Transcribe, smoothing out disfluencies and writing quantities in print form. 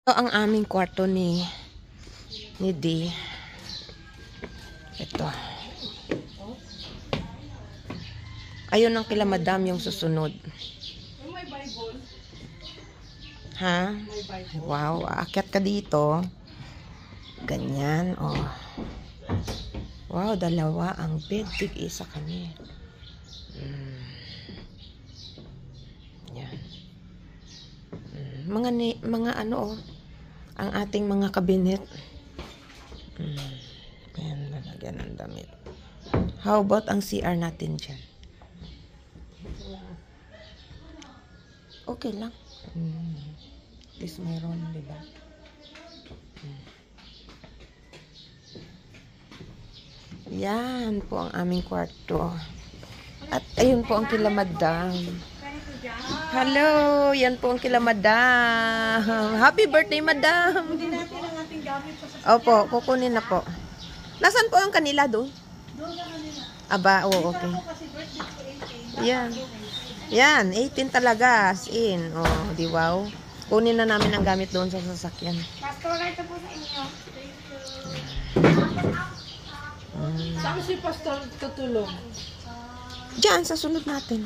Ito ang aming kwarto ni D. Ito. Ayun ang kila madam yung susunod. May Bible. Ha? May Bible. Wow, aakyat ka dito. Ganyan, oh. Wow, dalawa ang bed. Tig-isa kami. Yan. Mga ano, oh. Ang ating mga kabinet. Ayan, lalagyan ng damit. How about ang CR natin dyan? Okay lang. At least mayroon, diba? Yan po ang aming kwarto. At ayun po ang kila madam. Hello! Yan po ang kila madam. Happy birthday, madam! Hindi natin ang ating gamit sa Opo, kukunin na po. Nasaan po ang kanila doon? doon na kanila. Aba, oo, okay. Kasi birthday ko 18. Yan. Yan, 18 talaga. As in. Oh, di wow. Kunin na namin ang gamit doon sa sasakyan. Pastor, ito po sa inyo. Saan si Pastor tutulong? Diyan, sa sunod natin.